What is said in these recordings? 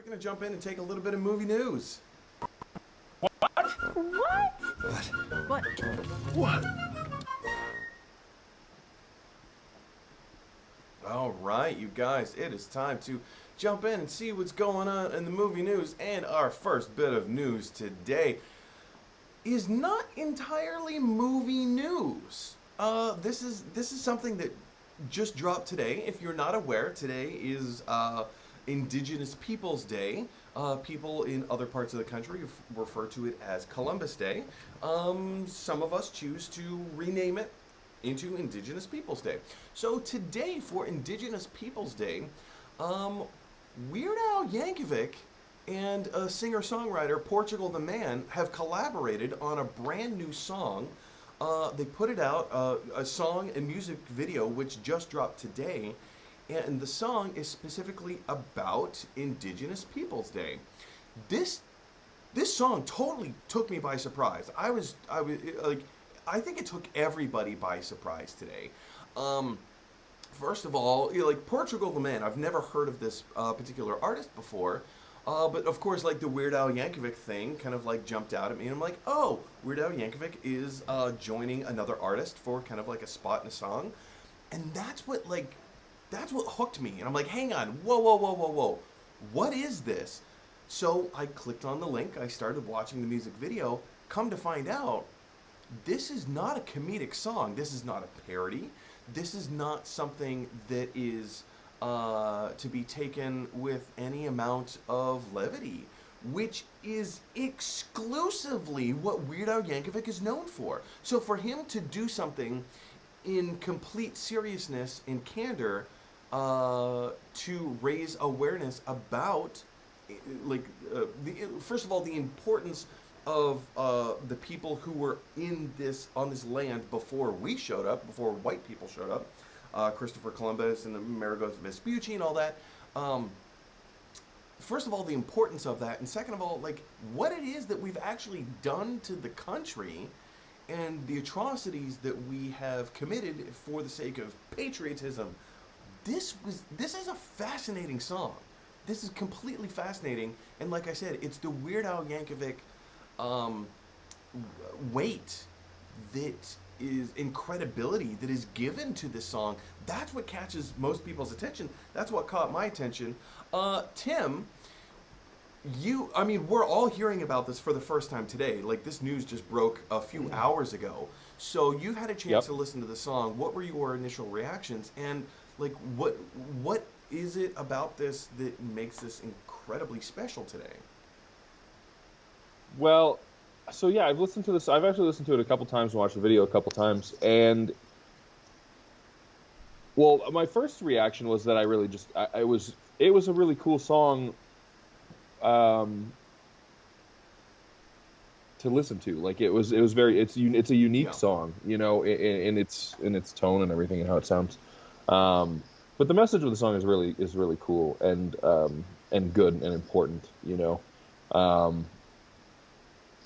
going to jump in and take a little bit of movie news. What? What? All right, you guys, it is time to jump in and see what's going on in the movie news. And our first bit of news today is not entirely movie news. This is something that just dropped today. If you're not aware, today is Indigenous Peoples Day. People in other parts of the country refer to it as Columbus Day. Some of us choose to rename it into Indigenous Peoples Day. So today, for Indigenous Peoples Day, Weird Al Yankovic and a singer-songwriter, Portugal the Man, have collaborated on a brand new song. They put it out, a song and music video, which just dropped today. And the song is specifically about Indigenous Peoples Day. This song totally took me by surprise. I was like, I think it took everybody by surprise today. First of all, like Portugal the Man, I've never heard of this particular artist before. But of course, like the Weird Al Yankovic thing kind of like jumped out at me. And I'm like, oh, Weird Al Yankovic is joining another artist for kind of like a spot in a song. And that's what hooked me. And I'm like, hang on, whoa. What is this? So I clicked on the link. I started watching the music video. Come to find out, this is not a comedic song. This is not a parody. This is not something that is to be taken with any amount of levity, which is exclusively what Weird Al Yankovic is known for. So for him to do something in complete seriousness and candor to raise awareness about, first of all, the importance of the people who were on this land before we showed up, before white people showed up, Christopher Columbus and Amerigo Vespucci and all that. First of all, the importance of that, and second of all, like what it is that we've actually done to the country and the atrocities that we have committed for the sake of patriotism. This is a fascinating song. This is completely fascinating, and like I said, it's the Weird Al Yankovic weight that is incredibility that is given to this song. That's what catches most people's attention. That's what caught my attention. Tim, we're all hearing about this for the first time today. Like, this news just broke a few hours ago. So you've had a chance to listen to the song. What were your initial reactions? And like, what is it about this that makes this incredibly special today? Well, so yeah, I've listened to this. I've actually listened to it a couple times and watched the video a couple times. And, well, my first reaction was that I really just, it was a really cool song to listen to. Like, it's a unique song, you know, in its tone and everything and how it sounds. But the message of the song is really cool and good and important, you know.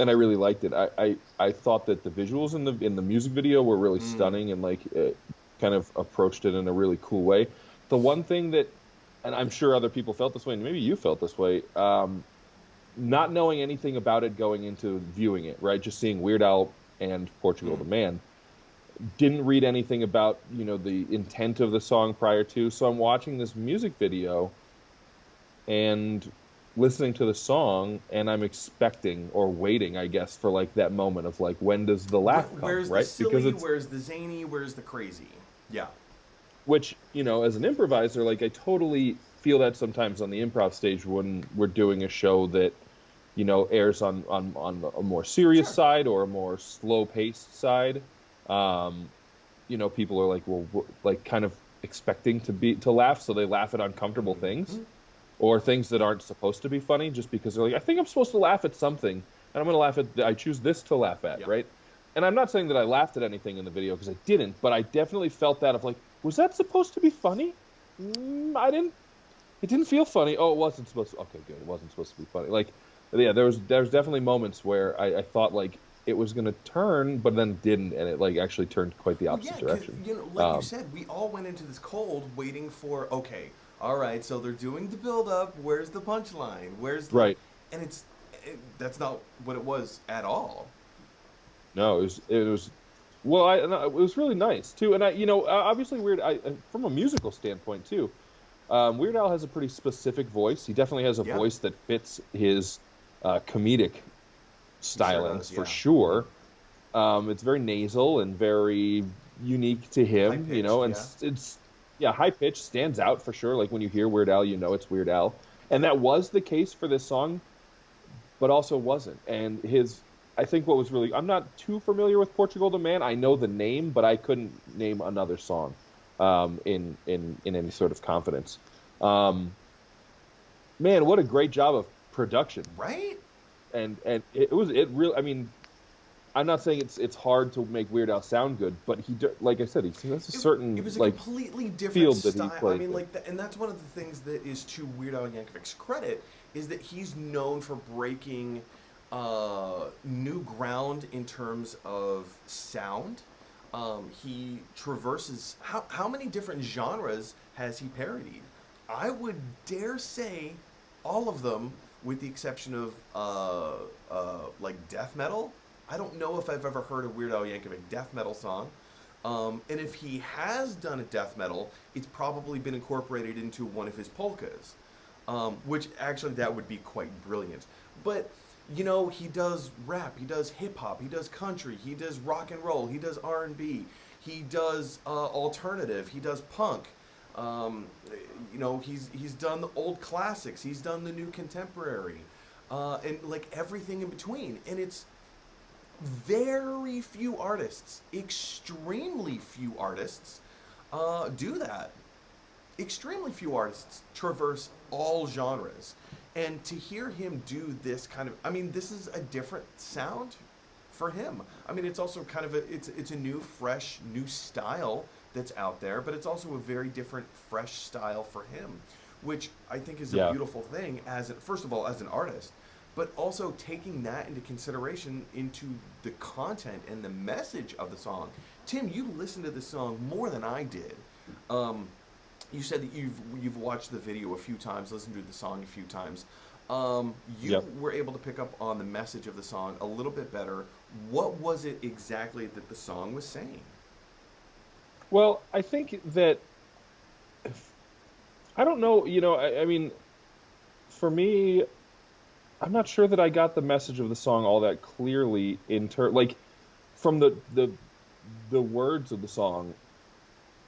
And I really liked it. I thought that the visuals in the music video were really stunning and like it kind of approached it in a really cool way. The one thing that, and I'm sure other people felt this way, and maybe you felt this way, not knowing anything about it going into viewing it, right? Just seeing Weird Al and Portugal the Man. Didn't read anything about, you know, the intent of the song prior to. So I'm watching this music video and listening to the song, and I'm expecting or waiting, I guess, for like that moment of like, when does the laugh come, where's right? The silly, where's the zany, where's the crazy? Yeah. Which, you know, as an improviser, like I totally feel that sometimes on the improv stage when we're doing a show that, you know, airs on a more serious side or a more slow-paced side. You know, people are like, well, like kind of expecting to laugh, so they laugh at uncomfortable things. Or things that aren't supposed to be funny, just because they're like, I think I'm supposed to laugh at something, and I'm going to laugh at. I choose this to laugh at, right? And I'm not saying that I laughed at anything in the video because I didn't, but I definitely felt that of like, was that supposed to be funny? I didn't. It didn't feel funny. Oh, it wasn't supposed to. Okay, good. It wasn't supposed to be funny. Like, yeah, there's definitely moments where I thought like it was going to turn, but then didn't, and it like actually turned quite the opposite direction. You know, like you said, we all went into this cold waiting for, okay, all right, so they're doing the build up. Where's the punchline? Where's like, Right. and that's not what it was at all. No, it was well, and it was really nice too. And obviously from a musical standpoint too. Weird Al has a pretty specific voice. He definitely has a Yeah, voice that fits his comedic he sure stylings does. for Yeah, sure. It's very nasal and very unique to high him, pitched. and Yeah, it's yeah, high pitch stands out for sure. Like when you hear Weird Al, it's Weird Al, and that was the case for this song, but also wasn't. And I think what was really, I'm not too familiar with Portugal the Man. I know the name, but I couldn't name another song in any sort of confidence. Um, Man, what a great job of production, right. and it really. I mean, I'm not saying it's hard to make Weird Al sound good, but like I said, he has a It certain was a like completely different field that he style. I plays mean, in. like, and that's one of the things that is to Weird Al Yankovic's credit is that he's known for breaking new ground in terms of sound. He traverses how many different genres has he parodied? I would dare say all of them, with the exception of like death metal. I don't know if I've ever heard a Weird Al Yankovic death metal song. And if he has done a death metal, it's probably been incorporated into one of his polkas, which actually that would be quite brilliant. But he does rap, he does hip hop, he does country, he does rock and roll, he does R&B, he does alternative, he does punk. Um, he's done the old classics, he's done the new contemporary, and like everything in between. And it's very few artists, extremely few artists, do that. Extremely few artists traverse all genres. And to hear him do this kind of, I mean, this is a different sound for him. I mean, it's also kind of it's a new, fresh, new style that's out there, but it's also a very different, fresh style for him, which I think is a Yeah. beautiful thing first of all, as an artist, but also taking that into consideration into the content and the message of the song. Tim, you listened to the song more than I did. Um, you said that you've watched the video a few times, listened to the song a few times. You Yep. were able to pick up on the message of the song a little bit better. What was it exactly that the song was saying? Well, I think that I don't know. I mean, for me, I'm not sure that I got the message of the song all that clearly like from the words of the song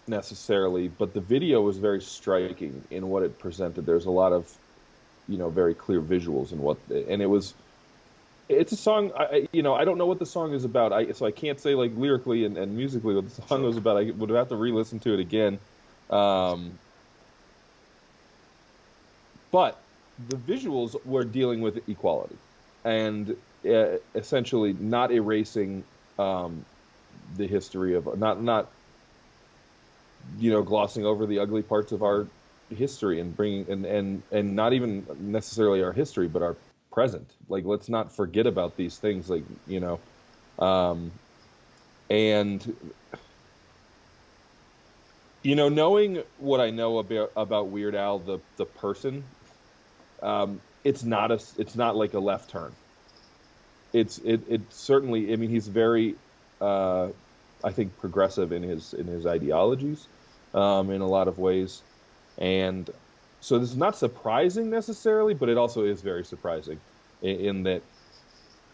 necessarily, but the video was very striking in what it presented. There's a lot of very clear visuals and it's a song. I don't know what the song is about. So I can't say like lyrically and musically what the song Sure. was about. I would have to re-listen to it again. Um, but the visuals were dealing with equality and essentially not erasing um, the history of not glossing over the ugly parts of our history and bringing and not even necessarily our history but our present. Like, let's not forget about these things, like, um and knowing what I know about Weird Al, the person, it's not like a left turn. It certainly, I mean, he's very uh I think progressive in his ideologies in a lot of ways. And so this is not surprising necessarily, but it also is very surprising in that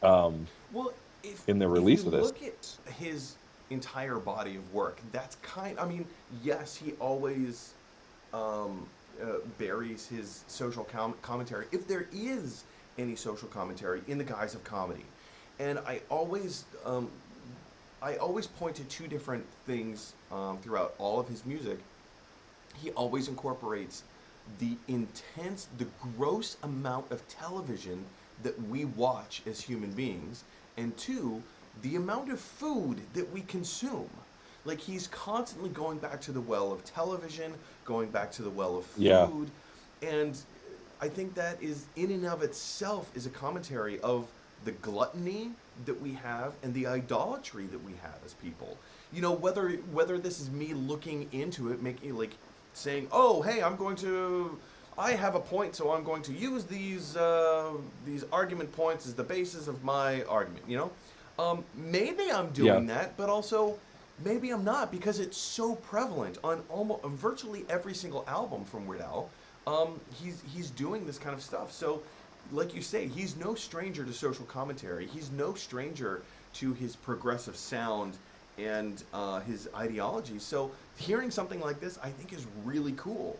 um, Well, if in the if you release of this. look at his entire body of work, that's kind. I mean, yes, he always buries his social commentary, if there is any social commentary, in the guise of comedy. And I always point to two different things throughout all of his music. He always incorporates the gross amount of television that we watch as human beings, and two, the amount of food that we consume. Like, he's constantly going back to the well of television, going back to the well of Yeah, food, and I think that is, in and of itself, is a commentary of the gluttony that we have and the idolatry that we have as people. Whether this is me looking into it, making like saying, "Oh, hey, I have a point, so I'm going to use these argument points as the basis of my argument." Maybe I'm doing that, but also maybe I'm not, because it's so prevalent on almost virtually every single album from Weird Al. He's doing this kind of stuff. So, like you say, he's no stranger to social commentary. He's no stranger to his progressive sound and his ideology. So, hearing something like this, I think, is really cool.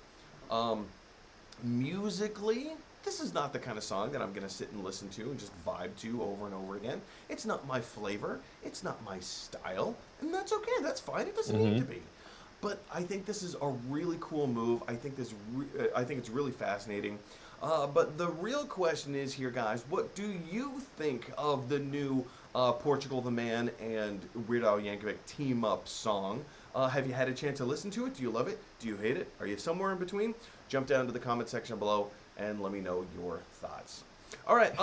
Musically, this is not the kind of song that I'm going to sit and listen to and just vibe to over and over again. It's not my flavor. It's not my style. And that's okay. That's fine. It doesn't need to be. But I think this is a really cool move. I think it's really fascinating. But the real question is here, guys, what do you think of the new Portugal the Man and Weird Al Yankovic team-up song? Have you had a chance to listen to it? Do you love it? Do you hate it? Are you somewhere in between? Jump down to the comment section below and let me know your thoughts. All right.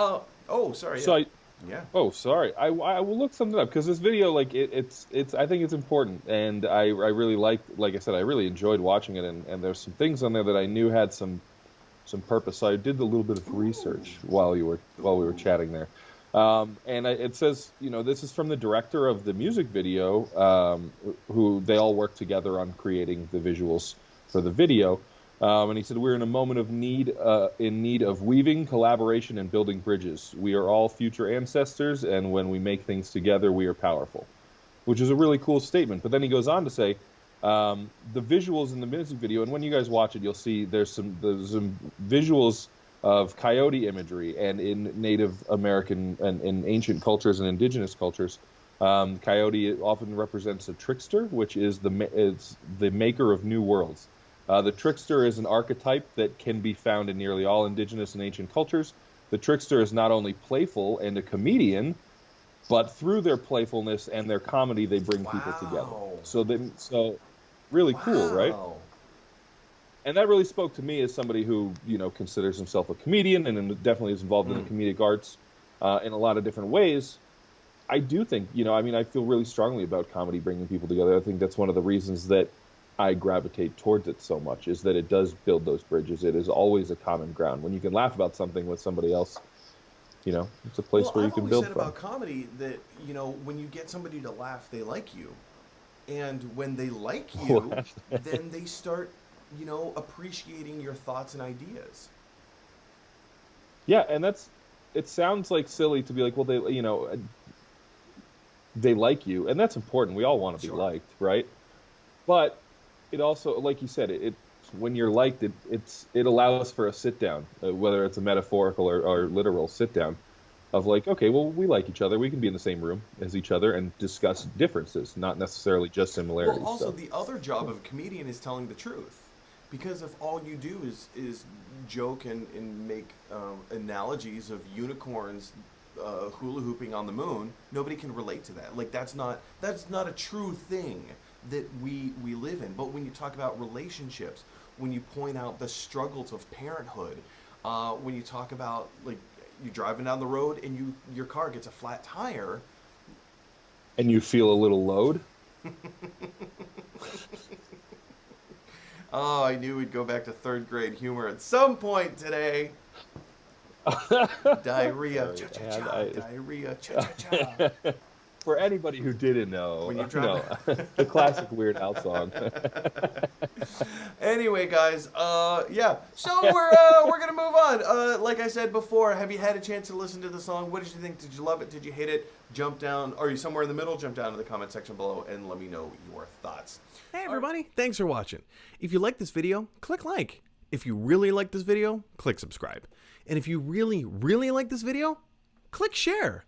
Sorry. So yeah. Oh, sorry. I will look something up, because this video, like, it's I think it's important, and I really like I said, I really enjoyed watching it, and there's some things on there that I knew had some purpose. So I did a little bit of research while we were chatting there. It says, this is from the director of the music video, who they all work together on creating the visuals for the video. And he said, "We're in a moment of need of weaving, collaboration, and building bridges. We are all future ancestors, and when we make things together, we are powerful," which is a really cool statement. But then he goes on to say, the visuals in the music video, and when you guys watch it, you'll see there's some visuals of coyote imagery, and in Native American and in ancient cultures and indigenous cultures, coyote often represents a trickster, which is the maker of new worlds. The trickster is an archetype that can be found in nearly all indigenous and ancient cultures. The trickster is not only playful and a comedian, but through their playfulness and their comedy, they bring people together. So really cool, right? And that really spoke to me as somebody who, considers himself a comedian and definitely is involved in the comedic arts in a lot of different ways. I do think, I feel really strongly about comedy bringing people together. I think that's one of the reasons that I gravitate towards it so much, is that it does build those bridges. It is always a common ground. When you can laugh about something with somebody else, it's a place where you can build from. I've always said about comedy that, when you get somebody to laugh, they like you. And when they like you, then they start, appreciating your thoughts and ideas. Yeah, and it sounds like silly to be like, well, they like you, and that's important. We all want to be liked, right? But it also, like you said, when you're liked, it allows for a sit down, whether it's a metaphorical or literal sit down, of like, okay, well, we like each other. We can be in the same room as each other and discuss differences, not necessarily just similarities. Well, also, the other job of a comedian is telling the truth. Because if all you do is joke and make analogies of unicorns hula hooping on the moon, nobody can relate to that. Like, that's not a true thing that we live in. But when you talk about relationships, when you point out the struggles of parenthood, when you talk about, like, you're driving down the road and your car gets a flat tire, and you feel a little load. Oh, I knew we'd go back to third grade humor at some point today. Diarrhea, cha-cha-cha, diarrhea, cha-cha-cha. For anybody who didn't know, the classic Weird Al song. Anyway, guys, yeah. So we're gonna move on. Like I said before, have you had a chance to listen to the song? What did you think? Did you love it? Did you hate it? Jump down. Are you somewhere in the middle? Jump down to the comment section below and let me know your thoughts. Hey, everybody. Thanks for watching. If you like this video, click like. If you really like this video, click subscribe. And if you really, really like this video, click share.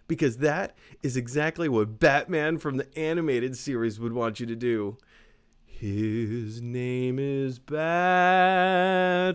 Because that is exactly what Batman from the animated series would want you to do. His name is Batman.